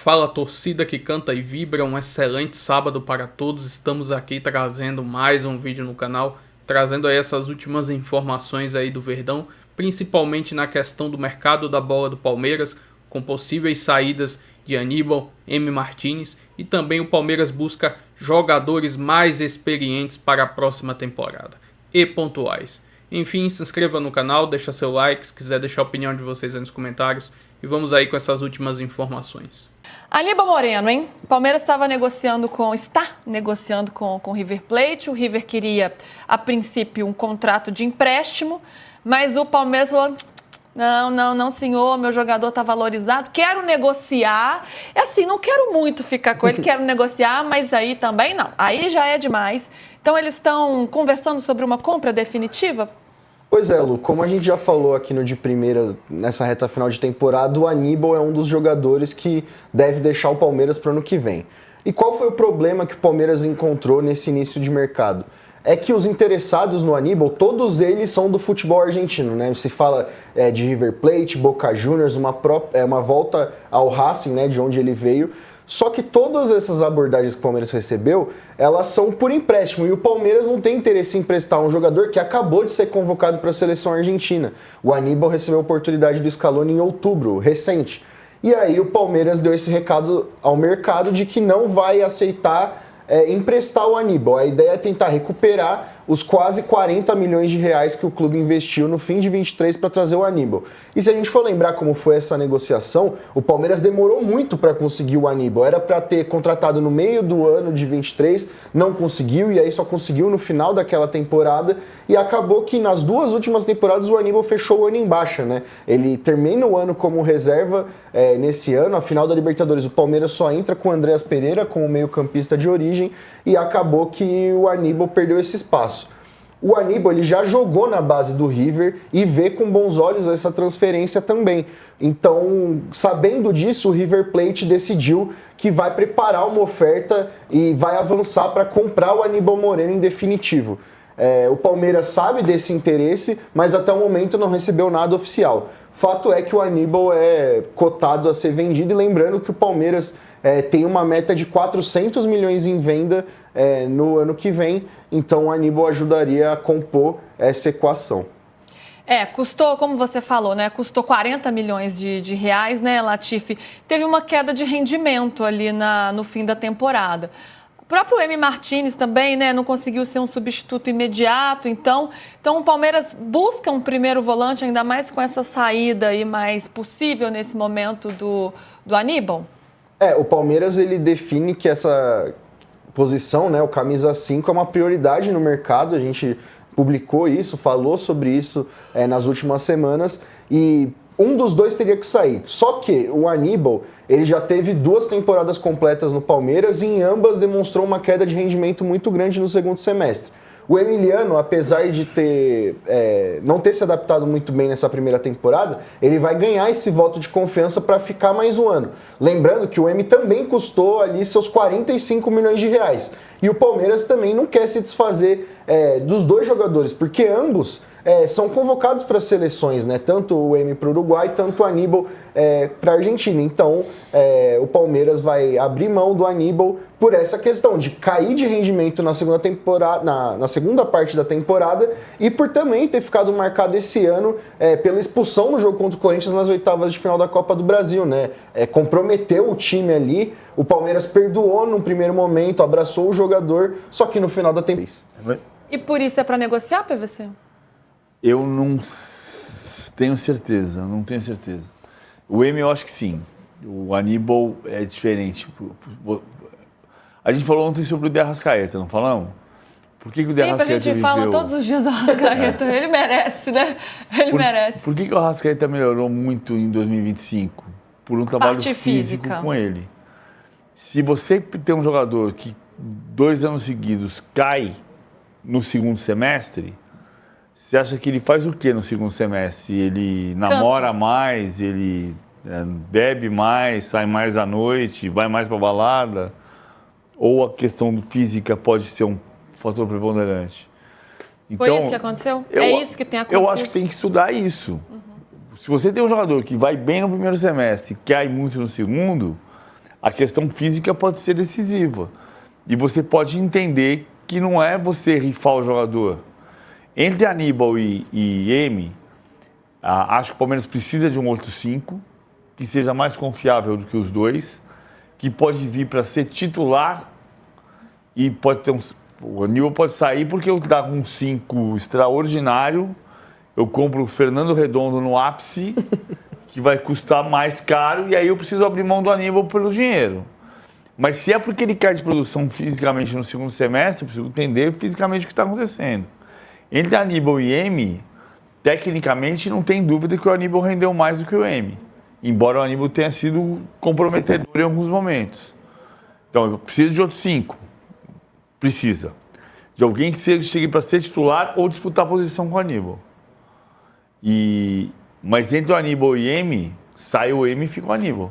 Fala, torcida que canta e vibra, um excelente sábado para todos. Estamos aqui trazendo mais um vídeo no canal, trazendo aí essas últimas informações aí do Verdão, principalmente na questão do mercado da bola do Palmeiras, com possíveis saídas de Aníbal, M. Martins, e também o Palmeiras busca jogadores mais experientes para a próxima temporada e pontuais. Enfim, se inscreva no canal, deixa seu like, se quiser deixar a opinião de vocês aí nos comentários, e vamos aí com essas últimas informações. Aníbal Moreno, hein? O Palmeiras está negociando com o River Plate. O River queria, a princípio, um contrato de empréstimo, mas o Palmeiras falou: não, senhor, meu jogador está valorizado, quero negociar. É assim, não quero muito ficar com ele, quero negociar, mas aí também não. Aí já é demais. Então, eles estão conversando sobre uma compra definitiva? Pois é, Lu, como a gente já falou aqui no De Primeira, nessa reta final de temporada, o Aníbal é um dos jogadores que deve deixar o Palmeiras para o ano que vem. E qual foi o problema que o Palmeiras encontrou nesse início de mercado? É que os interessados no Aníbal, todos eles são do futebol argentino, né? Se fala de River Plate, Boca Juniors, uma volta ao Racing, né, de onde ele veio. Só que todas essas abordagens que o Palmeiras recebeu, elas são por empréstimo. E o Palmeiras não tem interesse em emprestar um jogador que acabou de ser convocado para a seleção argentina. O Aníbal recebeu a oportunidade do Scaloni em outubro, recente. E aí o Palmeiras deu esse recado ao mercado de que não vai aceitar emprestar o Aníbal. A ideia é tentar recuperar os quase 40 milhões de reais que o clube investiu no fim de 23 para trazer o Aníbal. E se a gente for lembrar como foi essa negociação, o Palmeiras demorou muito para conseguir o Aníbal. Era para ter contratado no meio do ano de 23, não conseguiu, e aí só conseguiu no final daquela temporada, e acabou que nas duas últimas temporadas o Aníbal fechou o ano em baixa, né? Ele termina o ano como reserva nesse ano, a final da Libertadores o Palmeiras só entra com o Andreas Pereira como meio-campista de origem, e acabou que o Aníbal perdeu esse espaço. O Aníbal ele já jogou na base do River e vê com bons olhos essa transferência também. Então, sabendo disso, o River Plate decidiu que vai preparar uma oferta e vai avançar para comprar o Aníbal Moreno em definitivo. O Palmeiras sabe desse interesse, mas até o momento não recebeu nada oficial. Fato é que o Aníbal é cotado a ser vendido, e lembrando que o Palmeiras tem uma meta de 400 milhões em venda no ano que vem, então o Aníbal ajudaria a compor essa equação. Custou, como você falou, né? Custou 40 milhões de reais, né, Latifi? Teve uma queda de rendimento ali no fim da temporada. O próprio M. Martins também, né, não conseguiu ser um substituto imediato, então o Palmeiras busca um primeiro volante, ainda mais com essa saída aí mais possível nesse momento do Aníbal? O Palmeiras ele define que essa posição, né, o camisa 5 é uma prioridade no mercado. A gente publicou isso, falou sobre isso nas últimas semanas, e um dos dois teria que sair. Só que o Aníbal, ele já teve 2 temporadas completas no Palmeiras e em ambas demonstrou uma queda de rendimento muito grande no segundo semestre. O Emiliano, apesar de não ter se adaptado muito bem nessa primeira temporada, ele vai ganhar esse voto de confiança para ficar mais um ano. Lembrando que o M também custou ali seus 45 milhões de reais. E o Palmeiras também não quer se desfazer dos dois jogadores, porque ambos são convocados para as seleções, né? Tanto o M para o Uruguai, tanto o Aníbal para a Argentina. Então, o Palmeiras vai abrir mão do Aníbal por essa questão de cair de rendimento na segunda temporada, na segunda parte da temporada, e por também ter ficado marcado esse ano pela expulsão no jogo contra o Corinthians nas oitavas de final da Copa do Brasil, né? Comprometeu o time ali. O Palmeiras perdoou num primeiro momento, abraçou o jogador, só que no final da temporada. E por isso é para negociar, PVC? Eu não tenho certeza, O M eu acho que sim. O Aníbal é diferente. A gente falou ontem sobre o De Arrascaeta, não falamos? Por que o De Arrascaeta a gente fala todos os dias do Arrascaeta. Ele merece, né? Merece. Por que o Arrascaeta melhorou muito em 2025? Por um trabalho físico com ele. Se você tem um jogador que 2 anos seguidos cai no segundo semestre, você acha que ele faz o quê no segundo semestre? Ele namora mais, ele bebe mais, sai mais à noite, vai mais para balada? Ou a questão física pode ser um fator preponderante? Então, foi isso que aconteceu? Isso que tem acontecido? Eu acho que tem que estudar isso. Se você tem um jogador que vai bem no primeiro semestre e cai muito no segundo, a questão física pode ser decisiva. E você pode entender que não é você rifar o jogador. Entre Aníbal e M, acho que o Palmeiras precisa de um outro 5, que seja mais confiável do que os dois, que pode vir para ser titular e pode ter o Aníbal pode sair porque eu dar um 5 extraordinário, eu compro o Fernando Redondo no ápice, que vai custar mais caro, e aí eu preciso abrir mão do Aníbal pelo dinheiro. Mas se é porque ele cai de produção fisicamente no segundo semestre, eu preciso entender fisicamente o que está acontecendo. Entre Aníbal e M, tecnicamente não tem dúvida que o Aníbal rendeu mais do que o M. Embora o Aníbal tenha sido comprometedor em alguns momentos. Então, eu preciso de outro 5. Precisa. De alguém que chegue para ser titular ou disputar a posição com o Aníbal. Mas entre o Aníbal e M, sai o M e fica o Aníbal.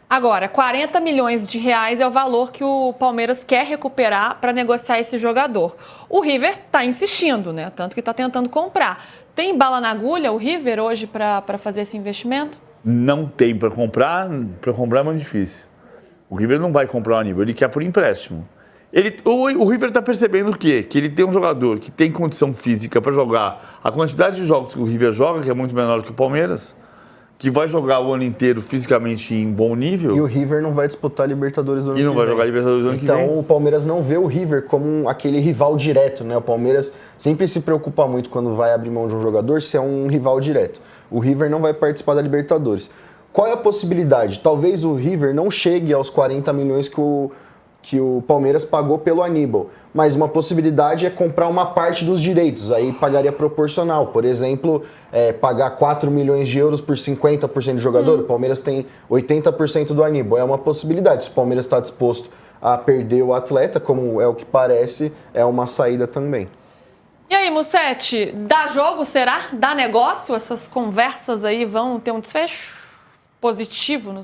Agora, 40 milhões de reais é o valor que o Palmeiras quer recuperar para negociar esse jogador. O River está insistindo, né? Tanto que está tentando comprar. Tem bala na agulha o River hoje para fazer esse investimento? Não tem para comprar é muito difícil. O River não vai comprar o Aníbal, ele quer por empréstimo. O River está percebendo o quê? Que ele tem um jogador que tem condição física para jogar a quantidade de jogos que o River joga, que é muito menor que o Palmeiras, que vai jogar o ano inteiro fisicamente em bom nível. E o River não vai disputar Libertadores do ano que vem. E não vai jogar Libertadores do ano que vem. Então o Palmeiras não vê o River como aquele rival direto, né? O Palmeiras sempre se preocupa muito quando vai abrir mão de um jogador se é um rival direto. O River não vai participar da Libertadores. Qual é a possibilidade? Talvez o River não chegue aos 40 milhões que o Palmeiras pagou pelo Aníbal. Mas uma possibilidade é comprar uma parte dos direitos, aí pagaria proporcional. Por exemplo, pagar 4 milhões de euros por 50% de jogador, o Palmeiras tem 80% do Aníbal. É uma possibilidade. Se o Palmeiras está disposto a perder o atleta, como é o que parece, é uma saída também. E aí, Mussete, dá jogo, será? Dá negócio? Essas conversas aí vão ter um desfecho positivo?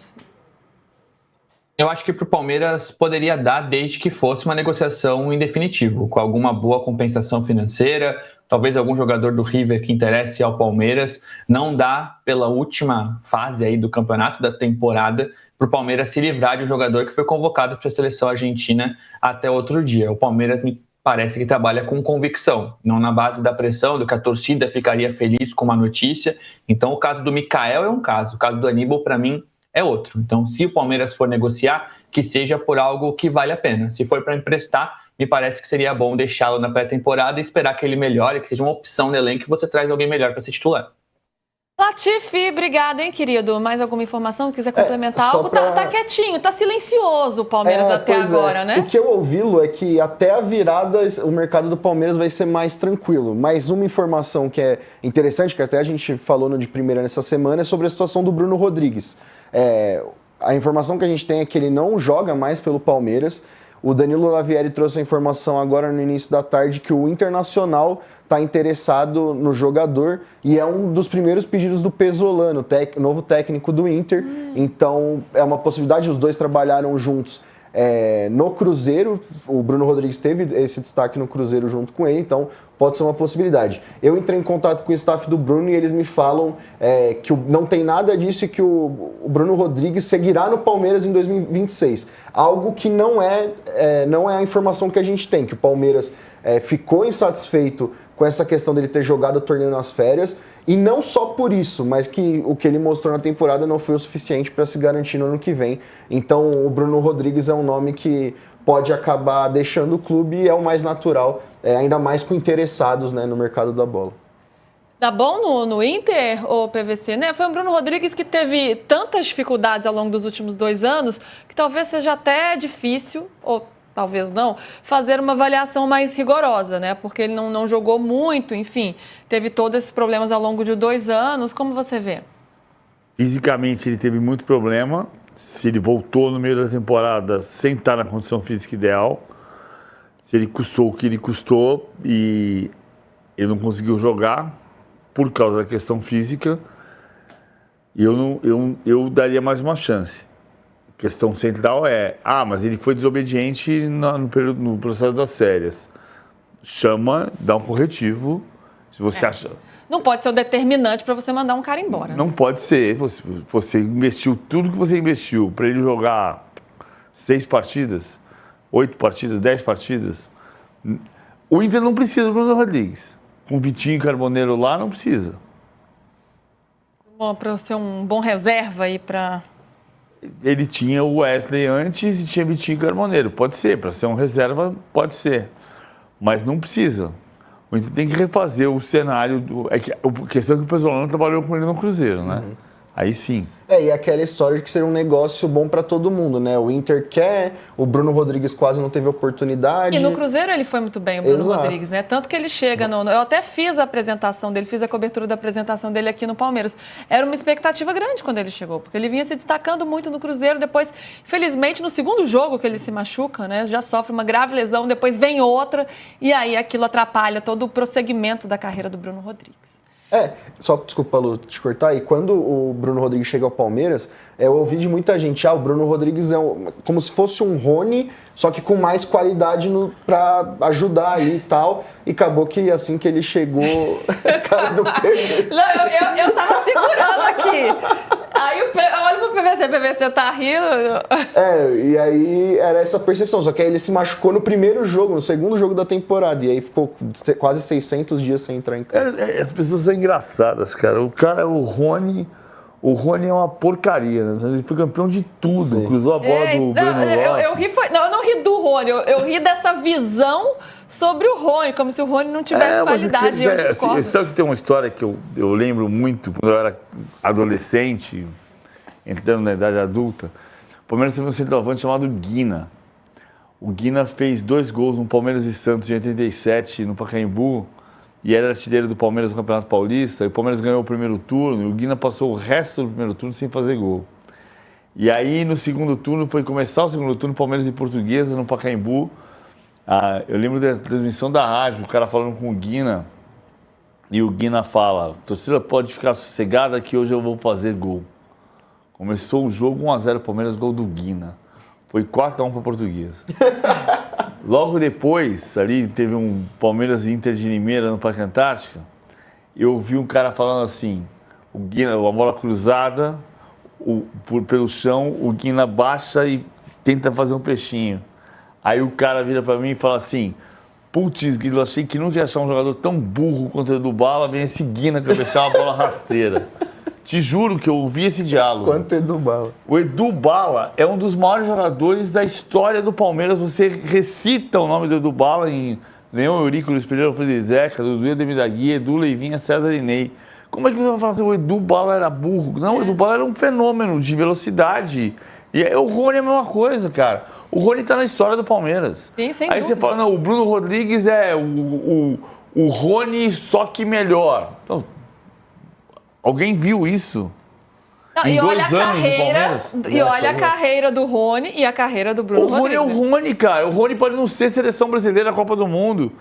Eu acho que para o Palmeiras poderia dar desde que fosse uma negociação em definitivo, com alguma boa compensação financeira, talvez algum jogador do River que interesse ao Palmeiras. Não dá pela última fase aí do campeonato, da temporada, para o Palmeiras se livrar de um jogador que foi convocado para a seleção argentina até outro dia. O Palmeiras me parece que trabalha com convicção, não na base da pressão, do que a torcida ficaria feliz com uma notícia. Então o caso do Mikael é um caso, o caso do Aníbal para mim é outro. Então, se o Palmeiras for negociar, que seja por algo que vale a pena. Se for para emprestar, me parece que seria bom deixá-lo na pré-temporada e esperar que ele melhore, que seja uma opção no elenco e você traz alguém melhor para ser titular. Latifi, obrigado, hein, querido? Mais alguma informação? Quiser complementar algo? Tá quietinho, tá silencioso o Palmeiras até agora, né? O que eu ouvi-lo é que até a virada o mercado do Palmeiras vai ser mais tranquilo. Mais uma informação que é interessante, que até a gente falou no de primeira nessa semana, é sobre a situação do Bruno Rodrigues. A informação que a gente tem é que ele não joga mais pelo Palmeiras. O Danilo Lavieri trouxe a informação agora no início da tarde que o Internacional está interessado no jogador e é um dos primeiros pedidos do Pesolano, novo técnico do Inter. Então é uma possibilidade, os dois trabalharam juntos no Cruzeiro. O Bruno Rodrigues teve esse destaque no Cruzeiro junto com ele, então pode ser uma possibilidade. Eu entrei em contato com o staff do Bruno e eles me falam que não tem nada disso e que o Bruno Rodrigues seguirá no Palmeiras em 2026. Algo que não é a informação que a gente tem, que o Palmeiras ficou insatisfeito com essa questão dele ter jogado o torneio nas férias, e não só por isso, mas que o que ele mostrou na temporada não foi o suficiente para se garantir no ano que vem. Então o Bruno Rodrigues é um nome que pode acabar deixando o clube e é o mais natural, ainda mais com interessados, né, no mercado da bola. Dá bom no Inter, ou PVC, né? Foi o Bruno Rodrigues que teve tantas dificuldades ao longo dos últimos 2 anos que talvez seja até difícil, ou talvez não, fazer uma avaliação mais rigorosa, né? Porque ele não jogou muito, enfim, teve todos esses problemas ao longo de 2 anos. Como você vê? Fisicamente ele teve muito problema. Se ele voltou no meio da temporada sem estar na condição física ideal, se ele custou o que ele custou e ele não conseguiu jogar por causa da questão física, eu daria mais uma chance. A questão central mas ele foi desobediente no processo das férias. Dá um corretivo, se você acha... Não pode ser o determinante para você mandar um cara embora. Não pode ser. Você investiu tudo que você investiu para ele jogar 6 partidas, 8 partidas, 10 partidas. O Inter não precisa do Bruno Rodrigues. Com o Vitinho e Carboneiro lá, não precisa. Bom, para ser um bom reserva aí para... Ele tinha o Wesley antes e tinha Vitinho e Carboneiro. Pode ser, para ser um reserva, pode ser. Mas não precisa. O Inter tem que refazer o cenário. A questão é que o Pesolano trabalhou com ele no Cruzeiro, né? Aí sim. E aquela história de que seria um negócio bom para todo mundo, né? O Inter quer, o Bruno Rodrigues quase não teve oportunidade. E no Cruzeiro ele foi muito bem, o Bruno Rodrigues, né? Tanto que ele chega Eu até fiz a apresentação dele, fiz a cobertura da apresentação dele aqui no Palmeiras. Era uma expectativa grande quando ele chegou, porque ele vinha se destacando muito no Cruzeiro. Depois, infelizmente, no segundo jogo que ele se machuca, né? Já sofre uma grave lesão, depois vem outra, e aí aquilo atrapalha todo o prosseguimento da carreira do Bruno Rodrigues. Só, desculpa, Lu, te cortar. E quando o Bruno Rodrigues chega ao Palmeiras, eu ouvi de muita gente, o Bruno Rodrigues é como se fosse um Rony, só que com mais qualidade pra ajudar aí e tal. E acabou que assim que ele chegou, cara do PVC. Não, eu tava segurando aqui. Aí eu olho pro PVC, o PVC tá rindo. E aí era essa percepção. Só que aí ele se machucou no primeiro jogo, no segundo jogo da temporada. E aí ficou quase 600 dias sem entrar em campo. As pessoas são engraçadas, cara. O Rony é uma porcaria, né? Ele foi campeão de tudo. Sim. Cruzou a bola do Breno Lopes. Eu não ri do Rony, eu ri dessa visão sobre o Rony, como se o Rony não tivesse qualidade. Eu discordo. Sabe que tem uma história que eu lembro muito, quando eu era adolescente, entrando na idade adulta. O Palmeiras teve um centroavante chamado Guina. O Guina fez 2 gols no Palmeiras e Santos em 87, no Pacaembu, e era artilheiro do Palmeiras no Campeonato Paulista. E o Palmeiras ganhou o primeiro turno, e o Guina passou o resto do primeiro turno sem fazer gol. E aí, no segundo turno, foi começar o segundo turno, Palmeiras e Portuguesa, no Pacaembu. Eu lembro da transmissão da rádio, o cara falando com o Guina, e o Guina fala: torcida pode ficar sossegada que hoje eu vou fazer gol. Começou o jogo 1-0 Palmeiras, gol do Guina. Foi 4-1 para Portuguesa. Logo depois, ali teve um Palmeiras e Inter de Limeira no Parque Antártica. Eu ouvi um cara falando assim: o Guina, uma bola cruzada pelo chão, o Guina baixa e tenta fazer um peixinho. Aí o cara vira pra mim e fala assim: putz, Guilherme, achei que nunca ia achar um jogador tão burro quanto o Edu Bala, vem esse Guina que eu deixar uma bola rasteira. Te juro que eu ouvi esse diálogo. Quanto Edu Bala? O Edu Bala é um dos maiores jogadores da história do Palmeiras. Você recita o nome do Edu Bala em Leão Eurico, Luiz Pereira, Alfredo Zeca, Dudu Ademir da Guia, Edu Leivinha, César Inei. Como é que você vai falar assim, o Edu Bala era burro? Não, o Edu Bala era um fenômeno de velocidade. E o Rony é a mesma coisa, cara. O Rony tá na história do Palmeiras. Sim, sem Aí dúvida. você fala, não, o Bruno Rodrigues é o Rony, só que melhor. Então, alguém viu isso? Não, e olha a carreira do Rony e a carreira do Bruno Rodrigues. O Rony é o Rony, cara. O Rony pode não ser seleção brasileira na Copa do Mundo.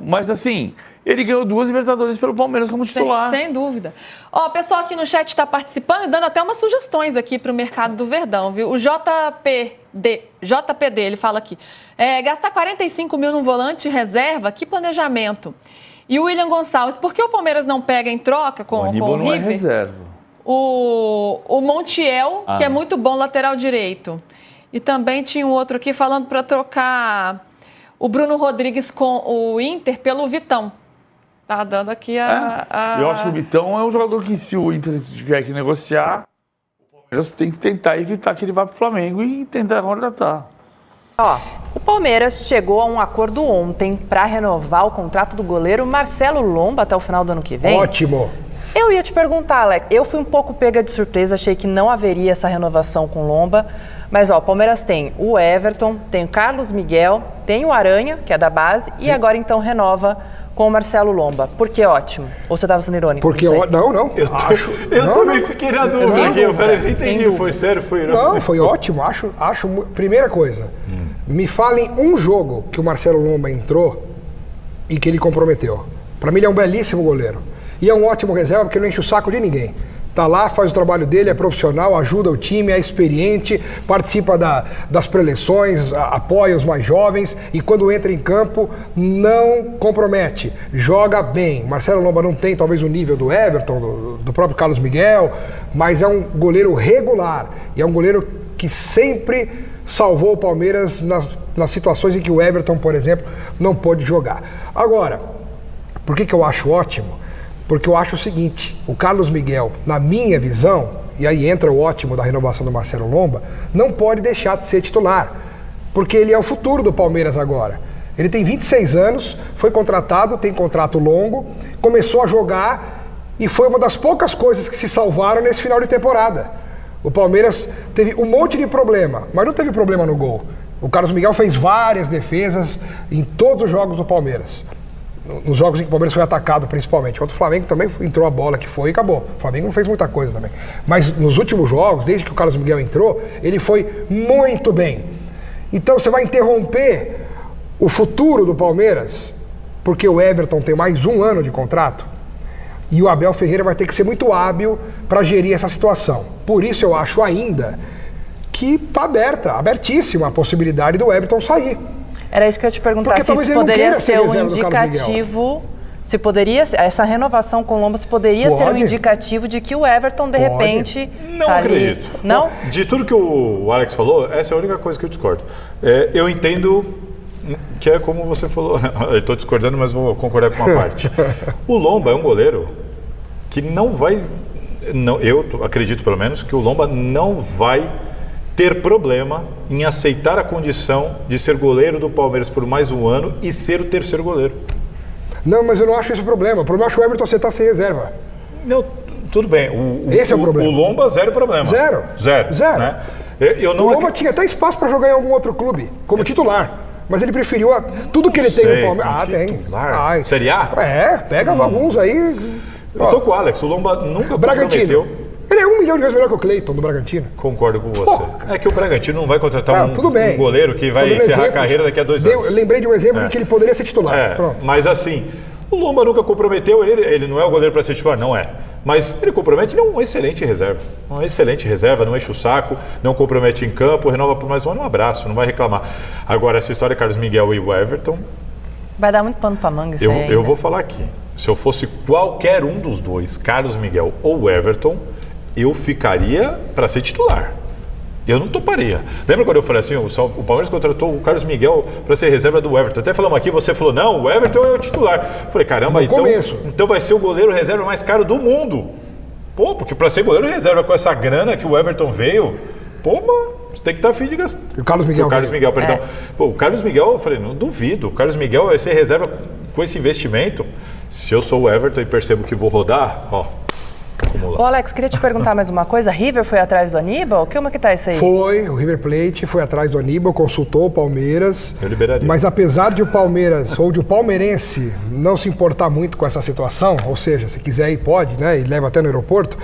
Mas assim, ele ganhou 2 Libertadores pelo Palmeiras como titular. Sem dúvida. Ó, o pessoal aqui no chat está participando e dando até umas sugestões aqui para o mercado do Verdão, viu? O JPD, ele fala aqui. Gastar 45 mil num volante reserva, que planejamento? E o William Gonçalves, por que o Palmeiras não pega em troca com o River? Não é reserva. O Montiel, que é muito bom lateral direito. E também tinha um outro aqui falando para trocar o Bruno Rodrigues com o Inter pelo Vitão. Tá dando aqui Eu acho que o Vitão é um jogador que, se o Inter tiver que negociar, o Palmeiras tem que tentar evitar que ele vá pro Flamengo e tentar contratar. O Palmeiras chegou a um acordo ontem para renovar o contrato do goleiro Marcelo Lomba até o final do ano que vem. Ótimo! Eu ia te perguntar, Alex, eu fui um pouco pega de surpresa, achei que não haveria essa renovação com Lomba, mas o Palmeiras tem o Everton, tem o Carlos Miguel, tem o Aranha, que é da base, e agora então renova com o Marcelo Lomba. Por que ótimo? Ou você estava sendo irônico? Porque não. Eu também fiquei na dúvida aqui, eu falei, entendi, foi sério, foi irônico. Não, foi ótimo, acho. Primeira coisa, me falem um jogo que o Marcelo Lomba entrou e que ele comprometeu. Para mim ele é um belíssimo goleiro. E é um ótimo reserva porque não enche o saco de ninguém. Tá lá, faz o trabalho dele, é profissional, ajuda o time, é experiente, participa das preleções, apoia os mais jovens e quando entra em campo não compromete, joga bem. Marcelo Lomba não tem talvez o nível do Everton, do próprio Carlos Miguel, mas é um goleiro regular e é um goleiro que sempre salvou o Palmeiras nas situações em que o Everton, por exemplo, não pôde jogar. Agora, por que eu acho ótimo? Porque eu acho o seguinte, o Carlos Miguel, na minha visão, e aí entra o ótimo da renovação do Marcelo Lomba, não pode deixar de ser titular, porque ele é o futuro do Palmeiras agora. Ele tem 26 anos, foi contratado, tem contrato longo, começou a jogar e foi uma das poucas coisas que se salvaram nesse final de temporada. O Palmeiras teve um monte de problema, mas não teve problema no gol. O Carlos Miguel fez várias defesas em todos os jogos do Palmeiras. Nos jogos em que o Palmeiras foi atacado, principalmente. Contra o Flamengo também entrou a bola que foi e acabou. O Flamengo não fez muita coisa também. Mas nos últimos jogos, desde que o Carlos Miguel entrou, ele foi muito bem. Então você vai interromper o futuro do Palmeiras, porque o Everton tem mais 1 ano de contrato, e o Abel Ferreira vai ter que ser muito hábil para gerir essa situação. Por isso eu acho ainda que está abertíssima a possibilidade do Everton sair. Era isso que eu ia te perguntar, se isso poderia ser um indicativo, se poderia, essa renovação com o Lomba, se poderia ser um indicativo de que o Everton, de repente... Não acredito. Não? De tudo que o Alex falou, essa é a única coisa que eu discordo. Eu entendo que é como você falou, eu estou discordando, mas vou concordar com uma parte. O Lomba é um goleiro que não vai... eu acredito, pelo menos, que o Lomba não vai ter problema em aceitar a condição de ser goleiro do Palmeiras por mais 1 ano e ser o 3º goleiro. Não, mas eu não acho esse o problema. O problema é o Everton aceitar sem reserva. Não, tudo bem. Esse é o problema. O Lomba, 0 problema. Zero. Né? O Lomba tinha até espaço para jogar em algum outro clube, como titular. Mas ele preferiu tudo que ele tem no Palmeiras. Tem. Série A? Pega alguns aí. Eu tô com o Alex. O Lomba nunca comprometeu. Ele é 1 milhão de vezes melhor que o Cleiton do Bragantino. Concordo com você. É que o Bragantino não vai contratar um goleiro que vai encerrar a carreira daqui a 2 anos. Eu lembrei de um exemplo em que ele poderia ser titular. Mas assim, o Lomba nunca comprometeu, ele não é o goleiro para ser titular, não é. Mas ele compromete, ele é um excelente reserva. Não enche o saco, não compromete em campo, renova por mais 1 ano, um abraço, não vai reclamar. Agora, essa história Carlos Miguel e o Everton... Vai dar muito pano pra manga isso aí. Eu vou falar aqui. Se eu fosse qualquer um dos dois, Carlos Miguel ou Everton, eu ficaria para ser titular. Eu não toparia. Lembra quando eu falei assim, o Palmeiras contratou o Carlos Miguel para ser reserva do Everton? Até falamos aqui, você falou, não, o Everton é o titular. Eu falei, caramba, então vai ser o goleiro reserva mais caro do mundo. Pô, porque para ser goleiro reserva com essa grana que o Everton veio, você tem que estar afim de gastar. O Carlos Miguel, perdão. Pô, o Carlos Miguel, eu falei, não duvido. O Carlos Miguel vai ser reserva com esse investimento. Se eu sou o Everton e percebo que vou rodar, Ô Alex, queria te perguntar mais uma coisa. River foi atrás do Aníbal? Como é que tá isso aí? O River Plate foi atrás do Aníbal, consultou o Palmeiras. Eu liberaria. Mas apesar de o Palmeiras, ou de o palmeirense, não se importar muito com essa situação, ou seja, se quiser ir pode, né? E leva até no aeroporto.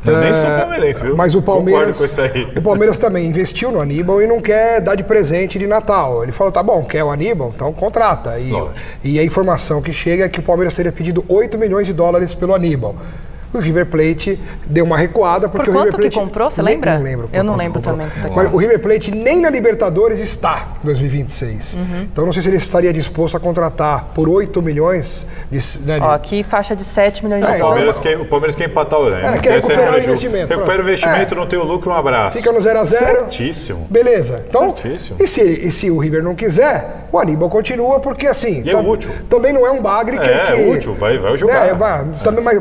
Eu nem sou palmeirense, viu? Mas o Palmeiras, com isso aí. O Palmeiras também investiu no Aníbal e não quer dar de presente de Natal. Ele falou, tá bom, quer o Aníbal? Então contrata. E a informação que chega é que o Palmeiras teria pedido $8 milhões pelo Aníbal. O River Plate deu uma recuada porque por quanto o River Plate que comprou, você lembra? Não lembro. Eu não lembro também. Mas o River Plate nem na Libertadores está em 2026. Então não sei se ele estaria disposto a contratar por 8 milhões aqui faixa de 7 milhões de dólares. O Palmeiras quer empatar o Orlando. Quer recuperar o investimento. Recupera o investimento, não tem o lucro, um abraço. Fica no 0-0. Certíssimo. Beleza. Então, certíssimo. E se o River não quiser, o Aníbal continua, porque assim... E é útil. Também não é um bagre que... É útil, vai jogar.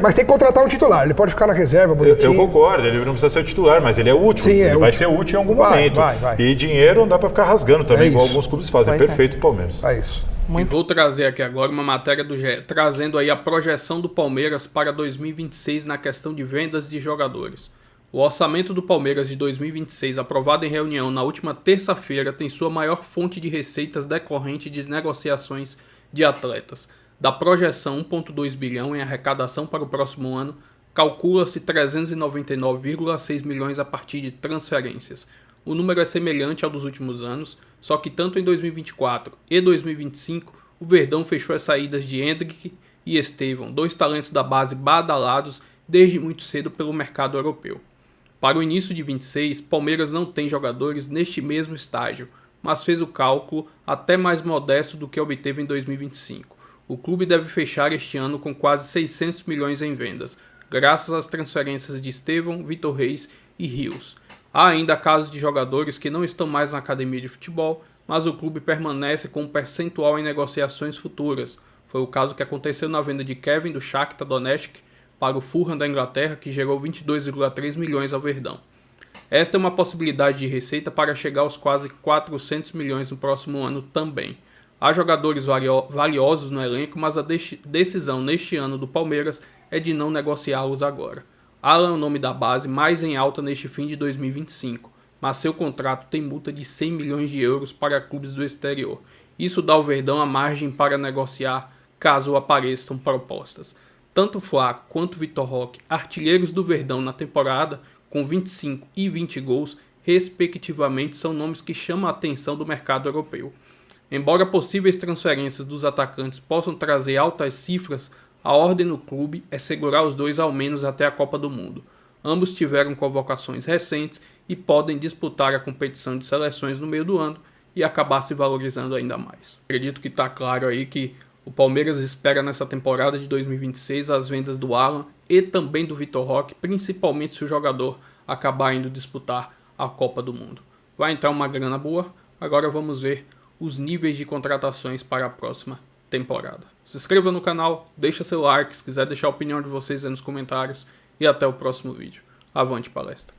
Mas tem que contratar um titular. Ele pode ficar na reserva, bonitinho. Eu concordo, ele não precisa ser titular, mas ele é útil. Sim, ele vai ser útil em algum momento. Vai. E dinheiro não dá pra ficar rasgando também, igual alguns clubes fazem. Perfeito o Palmeiras. É isso. Vou trazer aqui agora uma matéria do GE, trazendo aí a projeção do Palmeiras para 2026 na questão de vendas de jogadores. O orçamento do Palmeiras de 2026, aprovado em reunião na última terça-feira, tem sua maior fonte de receitas decorrente de negociações de atletas. Da projeção 1,2 bilhão em arrecadação para o próximo ano, calcula-se 399,6 milhões a partir de transferências. O número é semelhante ao dos últimos anos, só que tanto em 2024 e 2025, o Verdão fechou as saídas de Hendrick e Estevão, 2 talentos da base badalados desde muito cedo pelo mercado europeu. Para o início de 26, Palmeiras não tem jogadores neste mesmo estágio, mas fez o cálculo até mais modesto do que obteve em 2025. O clube deve fechar este ano com quase 600 milhões em vendas, graças às transferências de Estevão, Vitor Reis e Rios. Há ainda casos de jogadores que não estão mais na academia de futebol, mas o clube permanece com um percentual em negociações futuras. Foi o caso que aconteceu na venda de Kevin do Shakhtar Donetsk para o Fulham da Inglaterra, que gerou 22,3 milhões ao Verdão. Esta é uma possibilidade de receita para chegar aos quase 400 milhões no próximo ano também. Há jogadores valiosos no elenco, mas a decisão neste ano do Palmeiras é de não negociá-los agora. Alan é o nome da base mais em alta neste fim de 2025, mas seu contrato tem multa de 100 milhões de euros para clubes do exterior. Isso dá ao Verdão a margem para negociar caso apareçam propostas. Tanto Flaco quanto Vitor Roque, artilheiros do Verdão na temporada, com 25 e 20 gols, respectivamente, são nomes que chamam a atenção do mercado europeu. Embora possíveis transferências dos atacantes possam trazer altas cifras, a ordem no clube é segurar os dois ao menos até a Copa do Mundo. Ambos tiveram convocações recentes e podem disputar a competição de seleções no meio do ano e acabar se valorizando ainda mais. Acredito que está claro aí que o Palmeiras espera nessa temporada de 2026 as vendas do Alan e também do Vitor Roque, principalmente se o jogador acabar indo disputar a Copa do Mundo. Vai entrar uma grana boa, agora vamos ver os níveis de contratações para a próxima temporada. Se inscreva no canal, deixa seu like, se quiser deixar a opinião de vocês aí nos comentários e até o próximo vídeo. Avante palestra!